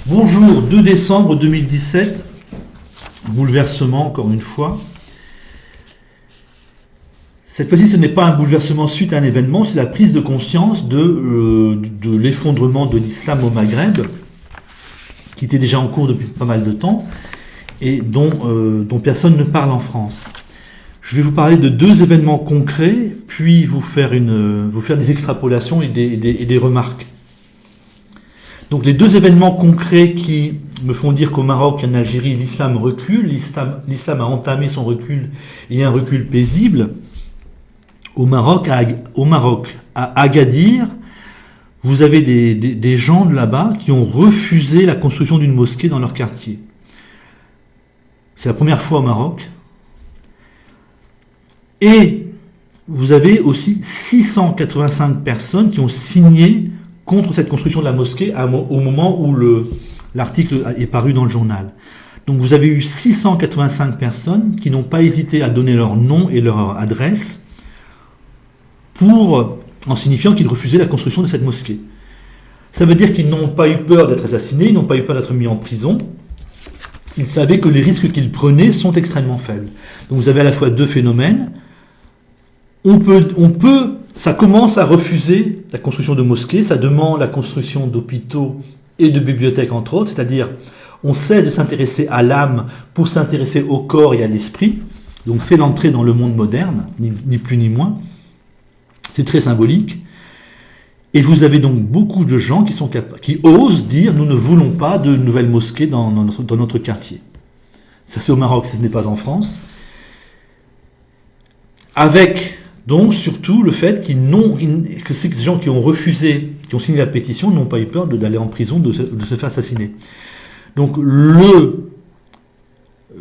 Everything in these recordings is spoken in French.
Bonjour, 2 décembre 2017, bouleversement encore une fois. Cette fois-ci, ce n'est pas un bouleversement suite à un événement, c'est la prise de conscience de l'effondrement de l'islam au Maghreb, qui était déjà en cours depuis pas mal de temps et dont personne ne parle en France. Je vais vous parler de 2 événements concrets, puis vous faire des extrapolations et des remarques. Donc les 2 événements concrets qui me font dire qu'au Maroc et en Algérie, l'islam recule, l'islam a entamé son recul et un recul paisible. Au Maroc, à Agadir, vous avez des gens de là-bas qui ont refusé la construction d'une mosquée dans leur quartier. C'est la première fois au Maroc. Et vous avez aussi 685 personnes qui ont signé contre cette construction de la mosquée au moment où l'article est paru dans le journal. Donc vous avez eu 685 personnes qui n'ont pas hésité à donner leur nom et leur adresse en signifiant qu'ils refusaient la construction de cette mosquée. Ça veut dire qu'ils n'ont pas eu peur d'être assassinés, ils n'ont pas eu peur d'être mis en prison. Ils savaient que les risques qu'ils prenaient sont extrêmement faibles. Donc vous avez à la fois 2 phénomènes. Ça commence à refuser la construction de mosquées, ça demande la construction d'hôpitaux et de bibliothèques entre autres, c'est-à-dire on cesse de s'intéresser à l'âme pour s'intéresser au corps et à l'esprit. Donc c'est l'entrée dans le monde moderne, ni plus ni moins. C'est très symbolique. Et vous avez donc beaucoup de gens qui osent dire nous ne voulons pas de nouvelles mosquées dans notre quartier. Ça c'est au Maroc, ce n'est pas en France. Avec donc surtout le fait que ces gens qui ont refusé, qui ont signé la pétition, n'ont pas eu peur d'aller en prison, de se faire assassiner. Donc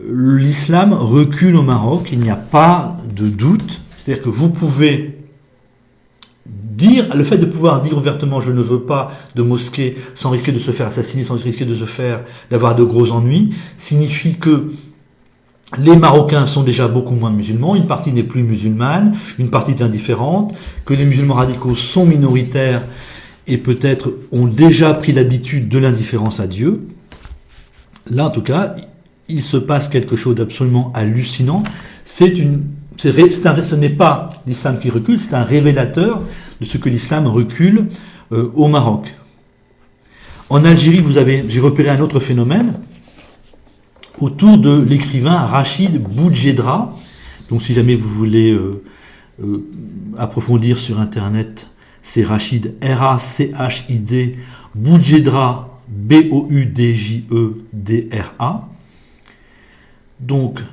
l'islam recule au Maroc, il n'y a pas de doute. C'est-à-dire que vous pouvez le fait de pouvoir dire ouvertement je ne veux pas de mosquée sans risquer de se faire assassiner, sans risquer d'avoir de gros ennuis, signifie que les Marocains sont déjà beaucoup moins musulmans, une partie n'est plus musulmane, une partie est indifférente, que les musulmans radicaux sont minoritaires et peut-être ont déjà pris l'habitude de l'indifférence à Dieu. Là, en tout cas, il se passe quelque chose d'absolument hallucinant. Ce n'est pas l'islam qui recule, c'est un révélateur de ce que l'islam recule au Maroc. En Algérie, j'ai repéré un autre phénomène autour de l'écrivain Rachid Boujedra. Donc si jamais vous voulez approfondir sur Internet, c'est Rachid, R-A-C-H-I-D, Boujedra, B-O-U-D-J-E-D-R-A. Donc,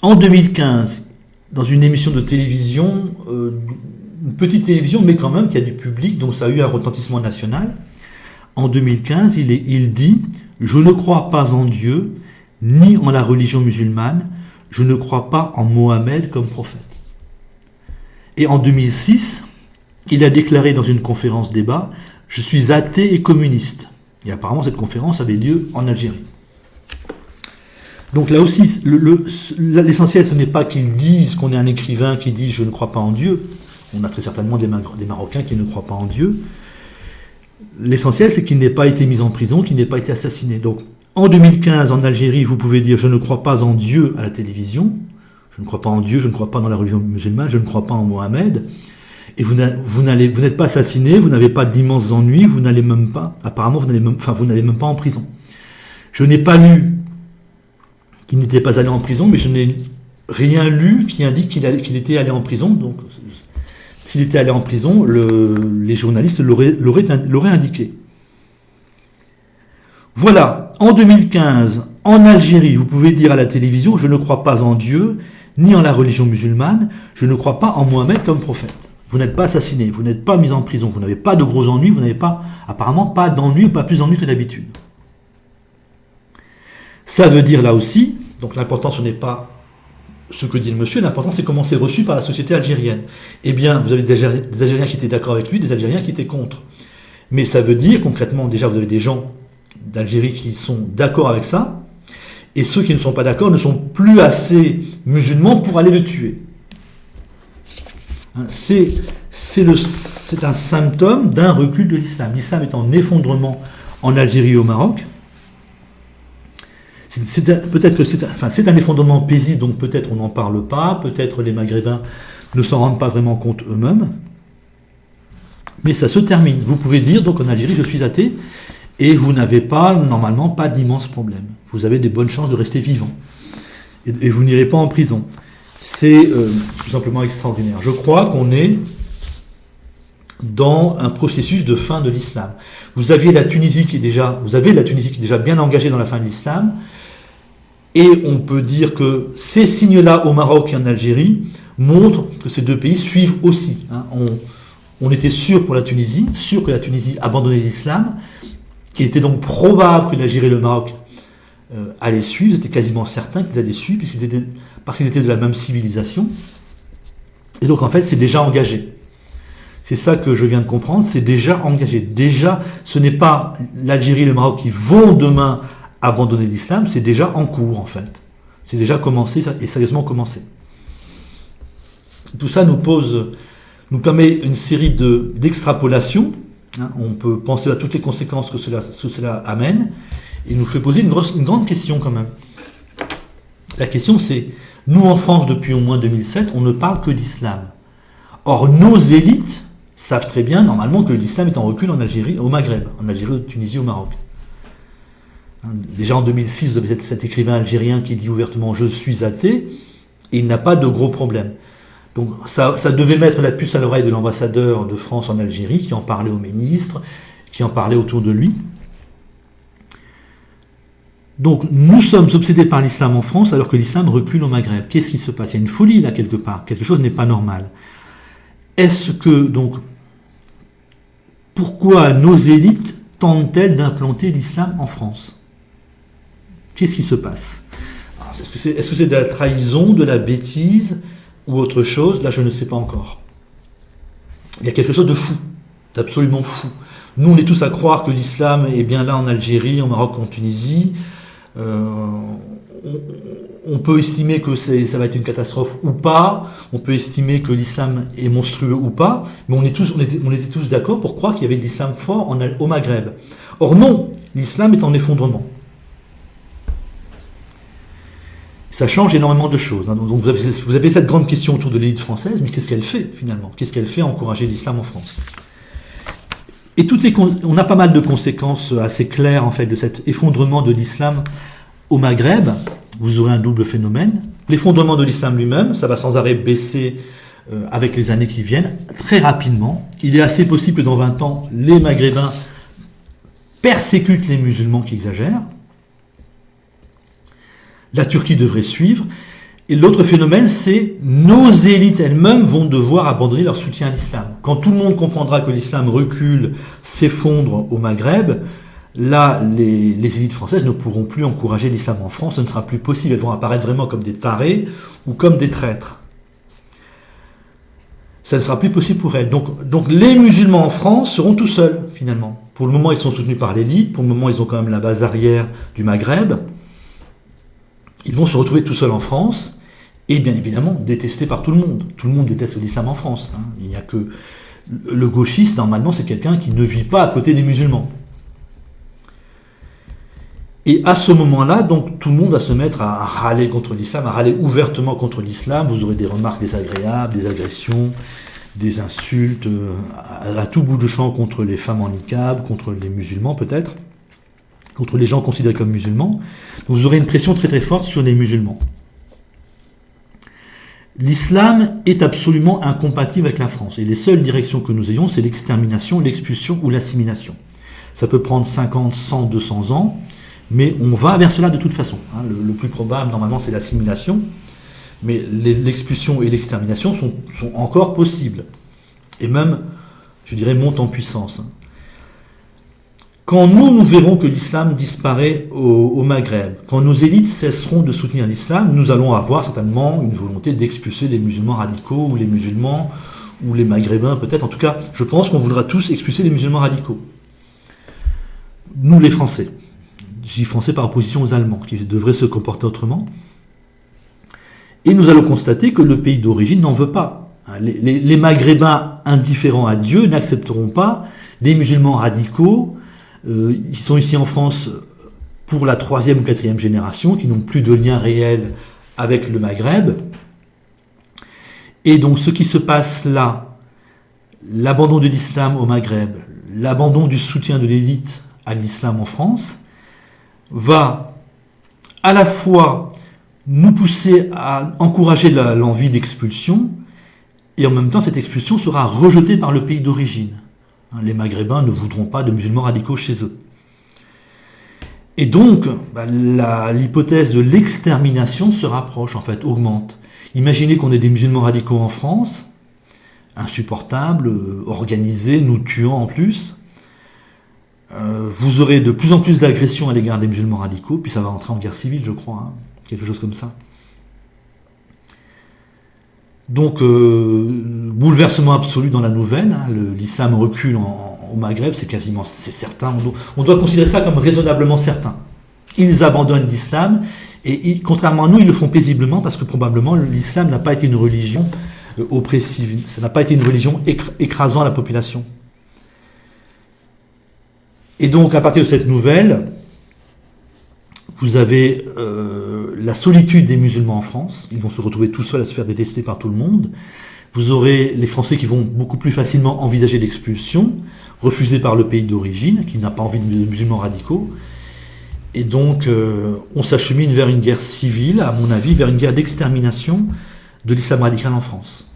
en 2015, dans une émission de télévision, une petite télévision, mais quand même qui a du public, donc ça a eu un retentissement national. En 2015, il dit « Je ne crois pas en Dieu, ni en la religion musulmane, je ne crois pas en Mohammed comme prophète. » Et en 2006, il a déclaré dans une conférence débat « Je suis athée et communiste ». Et apparemment, cette conférence avait lieu en Algérie. Donc là aussi, l'essentiel, ce n'est pas qu'ils disent qu'on est un écrivain qui dit « Je ne crois pas en Dieu ». On a très certainement des Marocains qui ne croient pas en Dieu. L'essentiel, c'est qu'il n'ait pas été mis en prison, qu'il n'ait pas été assassiné. Donc, en 2015, en Algérie, vous pouvez dire « Je ne crois pas en Dieu » à la télévision. Je ne crois pas en Dieu, je ne crois pas dans la religion musulmane, je ne crois pas en Mohammed. Et vous n'êtes pas assassiné, vous n'avez pas d'immenses ennuis, vous n'allez même pas, apparemment, vous n'allez même pas en prison. Je n'ai pas lu qu'il n'était pas allé en prison, mais je n'ai rien lu qui indique qu'il était allé en prison. Donc, s'il était allé en prison, les journalistes l'auraient indiqué. Voilà, en 2015, en Algérie, vous pouvez dire à la télévision « Je ne crois pas en Dieu, ni en la religion musulmane, je ne crois pas en Mohammed comme prophète. » Vous n'êtes pas assassiné, vous n'êtes pas mis en prison, vous n'avez pas de gros ennuis, vous n'avez apparemment pas d'ennuis, pas plus d'ennuis que d'habitude. Ça veut dire là aussi, donc l'important ce n'est pas ce que dit le monsieur, l'important c'est comment c'est reçu par la société algérienne. Eh bien, vous avez des Algériens qui étaient d'accord avec lui, des Algériens qui étaient contre. Mais ça veut dire concrètement, déjà vous avez des gens d'Algérie qui sont d'accord avec ça, et ceux qui ne sont pas d'accord ne sont plus assez musulmans pour aller le tuer. C'est un symptôme d'un recul de l'islam. L'islam est en effondrement en Algérie et au Maroc. Peut-être que c'est un effondrement paisible, donc peut-être on n'en parle pas, peut-être les Maghrébins ne s'en rendent pas vraiment compte eux-mêmes. Mais ça se termine. Vous pouvez dire, donc en Algérie, je suis athée, et vous n'avez pas, normalement, pas d'immenses problèmes. Vous avez des bonnes chances de rester vivant. Et vous n'irez pas en prison. C'est tout simplement extraordinaire. Je crois qu'on est dans un processus de fin de l'islam. Vous avez la Tunisie qui est déjà bien engagée dans la fin de l'islam, et on peut dire que ces signes-là au Maroc et en Algérie montrent que ces deux pays suivent aussi. On était sûr pour la Tunisie, sûr que la Tunisie abandonnait l'islam, qu'il était donc probable que l'Algérie et le Maroc allaient suivre, c'était quasiment certain qu'ils allaient suivre, parce qu'ils étaient de la même civilisation. Et donc en fait, c'est déjà engagé. C'est ça que je viens de comprendre, c'est déjà engagé. Déjà, ce n'est pas l'Algérie et le Maroc qui vont demain abandonner l'islam, c'est déjà en cours en fait. C'est déjà commencé et sérieusement commencé. Tout ça nous permet une série d'extrapolations. On peut penser à toutes les conséquences que cela amène, et nous fait poser une grande question quand même. La question c'est, nous en France depuis au moins 2007, on ne parle que d'islam. Or nos élites savent très bien normalement que l'islam est en recul en Algérie, au Maghreb, en Algérie, en Tunisie, au Maroc. Déjà en 2006, vous avez cet écrivain algérien qui dit ouvertement « je suis athée » et il n'a pas de gros problèmes. Donc ça devait mettre la puce à l'oreille de l'ambassadeur de France en Algérie, qui en parlait au ministre, qui en parlait autour de lui. Donc nous sommes obsédés par l'islam en France, alors que l'islam recule au Maghreb. Qu'est-ce qui se passe? Il y a une folie là quelque part, quelque chose n'est pas normal. Est-ce que, donc, pourquoi nos élites tentent-elles d'implanter l'islam en France? Qu'est-ce qui se passe? Est-ce que c'est de la trahison, de la bêtise ou autre chose? Là, je ne sais pas encore. Il y a quelque chose de fou, d'absolument fou. Nous, on est tous à croire que l'islam est bien là en Algérie, en Maroc, en Tunisie. On peut estimer que ça va être une catastrophe ou pas. On peut estimer que l'islam est monstrueux ou pas. Mais on était tous d'accord pour croire qu'il y avait de l'islam fort au Maghreb. Or non, l'islam est en effondrement. Ça change énormément de choses. Donc vous avez cette grande question autour de l'élite française, mais qu'est-ce qu'elle fait finalement? Qu'est-ce qu'elle fait à encourager l'islam en France? Et on a pas mal de conséquences assez claires en fait de cet effondrement de l'islam au Maghreb. Vous aurez un double phénomène. L'effondrement de l'islam lui-même, ça va sans arrêt baisser avec les années qui viennent, très rapidement. Il est assez possible que dans 20 ans, les Maghrébins persécutent les musulmans qui exagèrent. La Turquie devrait suivre. Et l'autre phénomène, c'est nos élites elles-mêmes vont devoir abandonner leur soutien à l'islam. Quand tout le monde comprendra que l'islam recule, s'effondre au Maghreb, là, les élites françaises ne pourront plus encourager l'islam en France, ce ne sera plus possible. Elles vont apparaître vraiment comme des tarés ou comme des traîtres. Ça ne sera plus possible pour elles. Donc les musulmans en France seront tout seuls, finalement. Pour le moment, ils sont soutenus par l'élite. Pour le moment, ils ont quand même la base arrière du Maghreb. Ils vont se retrouver tout seuls en France, et bien évidemment détestés par tout le monde. Tout le monde déteste l'islam en France. Il n'y a que le gauchiste, normalement, c'est quelqu'un qui ne vit pas à côté des musulmans. Et à ce moment-là, donc, tout le monde va se mettre à râler contre l'islam, à râler ouvertement contre l'islam. Vous aurez des remarques désagréables, des agressions, des insultes, à tout bout de champ contre les femmes en niqab, contre les musulmans peut-être, contre les gens considérés comme musulmans. Donc vous aurez une pression très très forte sur les musulmans. L'islam est absolument incompatible avec la France. Et les seules directions que nous ayons, c'est l'extermination, l'expulsion ou l'assimilation. Ça peut prendre 50, 100, 200 ans, mais on va vers cela de toute façon. Le plus probable, normalement, c'est l'assimilation. Mais l'expulsion et l'extermination sont encore possibles. Et même, je dirais, montent en puissance. Quand nous verrons que l'islam disparaît au Maghreb, quand nos élites cesseront de soutenir l'islam, nous allons avoir certainement une volonté d'expulser les musulmans radicaux, ou les musulmans, ou les maghrébins peut-être. En tout cas, je pense qu'on voudra tous expulser les musulmans radicaux. Nous, les Français. Je dis Français par opposition aux Allemands, qui devraient se comporter autrement. Et nous allons constater que le pays d'origine n'en veut pas. Les Maghrébins indifférents à Dieu n'accepteront pas des musulmans radicaux Ils sont ici en France pour la 3e ou 4e génération, qui n'ont plus de lien réel avec le Maghreb. Et donc ce qui se passe là, l'abandon de l'islam au Maghreb, l'abandon du soutien de l'élite à l'islam en France, va à la fois nous pousser à encourager l'envie d'expulsion, et en même temps cette expulsion sera rejetée par le pays d'origine. Les Maghrébins ne voudront pas de musulmans radicaux chez eux. Et donc, l'hypothèse de l'extermination se rapproche, en fait, augmente. Imaginez qu'on ait des musulmans radicaux en France, insupportables, organisés, nous tuant en plus. Vous aurez de plus en plus d'agressions à l'égard des musulmans radicaux, puis ça va entrer en guerre civile, je crois, quelque chose comme ça. Donc, bouleversement absolu dans la nouvelle, l'islam recule au Maghreb, c'est certain, on doit considérer ça comme raisonnablement certain. Ils abandonnent l'islam, et contrairement à nous, ils le font paisiblement, parce que probablement l'islam n'a pas été une religion oppressive, ça n'a pas été une religion écrasant la population. Et donc, à partir de cette nouvelle, vous avez la solitude des musulmans en France. Ils vont se retrouver tout seuls à se faire détester par tout le monde. Vous aurez les Français qui vont beaucoup plus facilement envisager l'expulsion, refusée par le pays d'origine, qui n'a pas envie de musulmans radicaux. Et donc, on s'achemine vers une guerre civile, à mon avis, vers une guerre d'extermination de l'islam radical en France.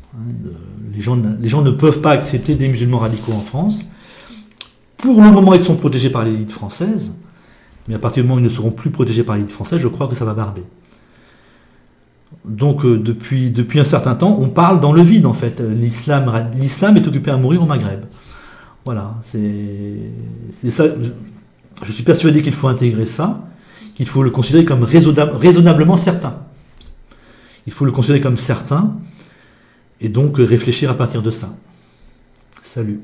Les gens ne peuvent pas accepter des musulmans radicaux en France. Pour le moment, ils sont protégés par l'élite française. Mais à partir du moment où ils ne seront plus protégés par l'élite française, je crois que ça va barder. Donc depuis un certain temps, on parle dans le vide en fait. L'islam est occupé à mourir au Maghreb. Voilà, c'est ça. Je suis persuadé qu'il faut intégrer ça, qu'il faut le considérer comme raisonnablement certain. Il faut le considérer comme certain, et donc réfléchir à partir de ça. Salut.